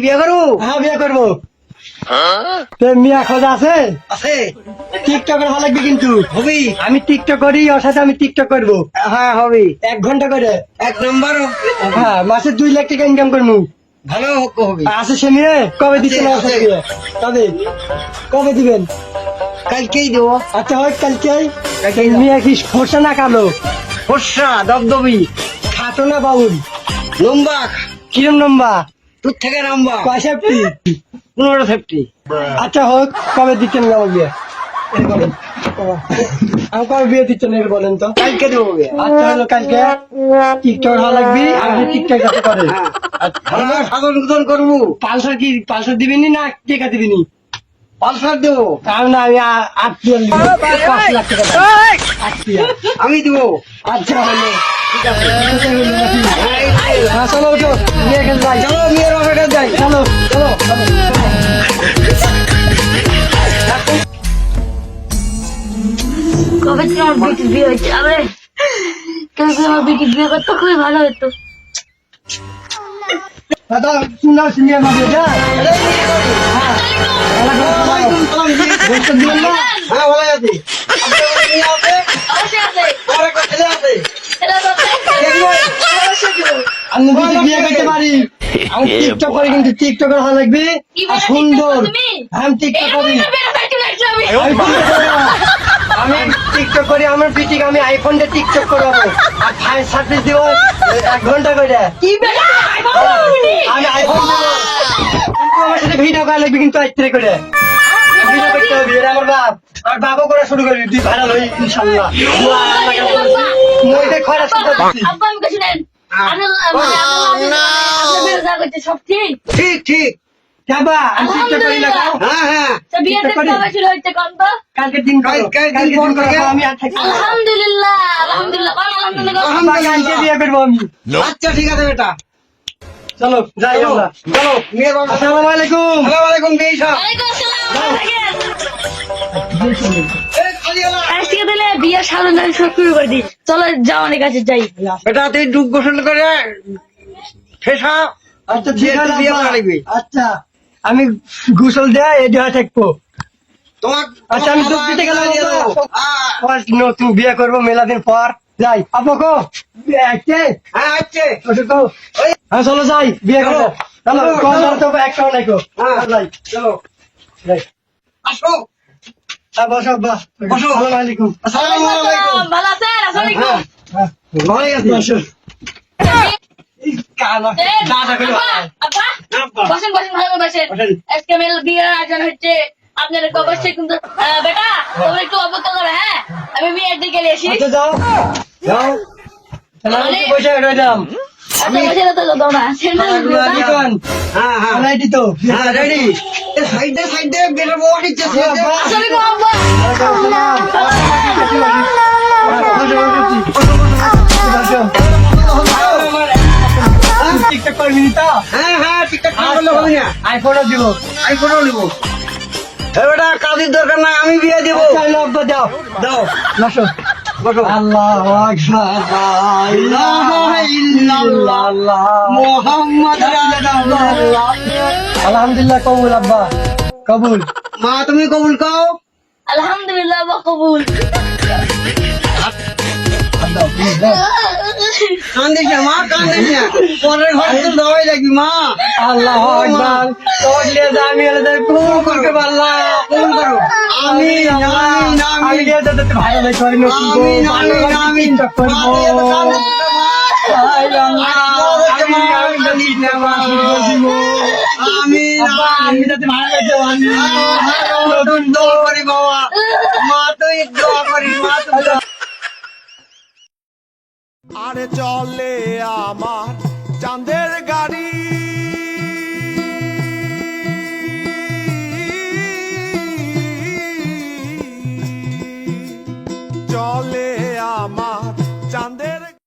বিয়ে করবো? হ্যাঁ বিয়ে করবো। মিয়া খোঁজা আছে? আছে। টিকটকের ভালো লাগবে কিন্তু। হবি? আমি টিকটক করি, ওর সাথে আমি টিকটক করবো। হ্যাঁ হবি। 1 ঘন্টা করে। 1 নম্বর। হ্যাঁ মাসে 2 লাখ টাকা ইনকাম করবো। ভালো হবি। আছে সে মেয়ে? কবে দিচ্ছেন? আছে। কবে কবে দিবেন? কালকেই দেবো। আচ্ছা হয় কালকে। কালকেই মেয়ে কি ফর্সা না কালো? ফর্সা দবদবি খাটো না বাউল? লম্বা। কিরম লম্বা? তোর থেকে লম্বা। 65? 15 আচ্ছা হোক, কবে দিচ্ছেন আমার বিয়ে? এই বলেন। আমি কবে বিয়ে দিচ্ছেন এর বলেন তো? কালকে দেবো বিয়ে। আচ্ছা হলো কালকে। টিকটক ভালো লাগবে, আমি টিকটক যাতে করে। ভালো সাধন গুদন করবো। পালসার দিবিনি না টেকা দিবিনি? পালসার দেবো। কারণ না আমি 8 দিব, 5 লাখ টাকা দাম। 8 আমি দেবো। আচ্ছা হলো। ঠিক আছে। হ্যাঁ চলো উঠো, বিয়ে খেতে যাই। চলো বিয়ের অপেক্ষা যাই। চলো চলো চলো। কবে থেকে আমার বেটির বিয়ে হয়েছে? আরে কেউ যদি আমার বেটির বিয়ে করতো খুবই ভালো হতো। দাদা শুনলাম সিনিয়র মাঝে যা বসতে দিবেন না? হ্যাঁ ভালো আছি। আপনার বাড়ি মেয়ে আছে? অবশ্যই আছে। আমার একটা ছেলে আছে। ছেলে বাচ্চা আছে। অবশ্যই দেবো। আমি যদি বিয়ে করতে পারি, আমি টিকটক করি কিন্তু টিকটকের ভালো লাগবে কি আর বলে সুন্দর। টিকটক তুমি? আমি টিকটক করি। আমি আমি টিকটক করি, আমার পিটিকে আমি আইফোন দিয়ে টিকটক করবো আর 5 সার্ভিস দিব 1 ঘন্টা করে। কি বেটা? আমি আইফোন দেবো কিন্তু আমার সাথে ভিডিও করা লাগবে কিন্তু আইত্রে করে ভিডিও করতে হবে। এটা আমার বাপও করা শুরু করবি, তুই ভাইরাল হই ইনশাল্লাহ। মইতে খরচ করতে দিচ্ছি। আব্বা আমি কিছু নেন। আমি আপনার বিয়ে যা করছে সব ঠিক। ঠিক ঠিক। যাবা আমি টিকটক করি না কাও? হ্যাঁ হ্যাঁ। তো বিয়েতে টিকটক করি। কবে শুরু হচ্ছে কোন তো? কালকে দিন করো। কালকে কালকে দিন দিন করো, করো। আমি আর থাকি না। আলহামদুলিল্লাহ আলহামদুলিল্লাহ কোন আলহামদুলিল্লাহ? আমাকে আজকে বিয়ে করবো আমি। আচ্ছা ঠিক আছে বেটা। চলো যাই চলো আমরা। চলো মেয়ের বাবা। আসসালামু আলাইকুম। আসসালামু আলাইকুম বিয়ে সাহেব। ওয়ালাইকুম আসসালাম। ভালো থাকেন। এই খালি আলা। আজকে দিলে বিয়ে সালন সব শুরু করে দিই। চলো জওয়ানের কাছে যাই। বেটা তুই ডুব গোসল করে ফেসা। আচ্ছা ঠিক আছে বিয়ে আব্বা। করা লাগবে। আচ্ছা আমি গোসল দেয় এই দেওয়া থাকবো। তোমার আচ্ছা আমি দুধ দিতে গেলাম দিয়ে দেবো। ফার্স্ট নতুন বিয়ে করবো মেলা দিন পর। যাই আপনাকে আসছে হ্যাঁ আচ্ছা। হ্যাঁ চলো যাই বিয়ে করবো। চলো চলো, কল চলো। ধরতে হবে একটাও নাই গো। হ্যাঁ। যাই চলো যাই। আসো। হ্যাঁ বসো আব্বা। বসো। আসসালামু আলাইকুম। আসসালামু আলাইকুম। ভালো আছেন? আসসালামু আলাইকুম। হ্যাঁ ভালো আছি। বসো। কালো দাদা করে আব্বা, আব্বা। বসেন বসেন ভালো করে বসেন। বসেন। আজকে মেয়ের বিয়ের আয়োজন হচ্ছে। আপনাদের অবশ্যই কিন্তু বেটা তোমরা একটু অপেক্ষা করো, হ্যাঁ আমি বিয়ের দিকে এসি। আচ্ছা যাও যাও। তাহলে আমি একটু বসে রইলাম। আচ্ছা বসে তো দাও না। কি করেন? হ্যাঁ হ্যাঁ রেডি তো? হ্যাঁ রেডি। সাইডে সাইডে বের বড় ইচ্ছে সাইডে। আসসালামু আব্বা। টিকটক করবি তো? হ্যাঁ হ্যাঁ ঠিকঠাক করলে হবে না। আইফোনও দিব। আইফোনও নিব। এবারে কাজের দরকার নাই, আমি বিয়ে দেবো। চাইলে আব্বা দাও। দাও বসো। বসো। আল্লাহু আকবার, লা ইলাহা ইল্লাল্লাহ, মুহাম্মদ রাসূলুল্লাহ। আলহামদুলিল্লাহ কবুল আব্বা কবুল। মা তুমি কবুল কও। আলহামদুলিল্লাহ আব্বা কবুল। কান্দিস না মা, কান্দিস না। পরের ঘর তো দেওয়াই লাগবি মা। আল্লাহু আকবার, তোরলে আমি এদের কবুল করতে পারলাম। কবুল করো। আমিন আমিন আমি আমিন। দিয়ে তো ভালো দেখো আমি নতুন গো আমিন ভালো আমিন আমিন। টিকটক করবো। মা দিয়ে তো কান্দিস না মা। আমিন আমি যাতে ভালো লাগছে নতুন দোয়া করি বাবা। মা তুই দোয়া করিস মা তুই দোয়া। আরে চলে আমার চাঁদের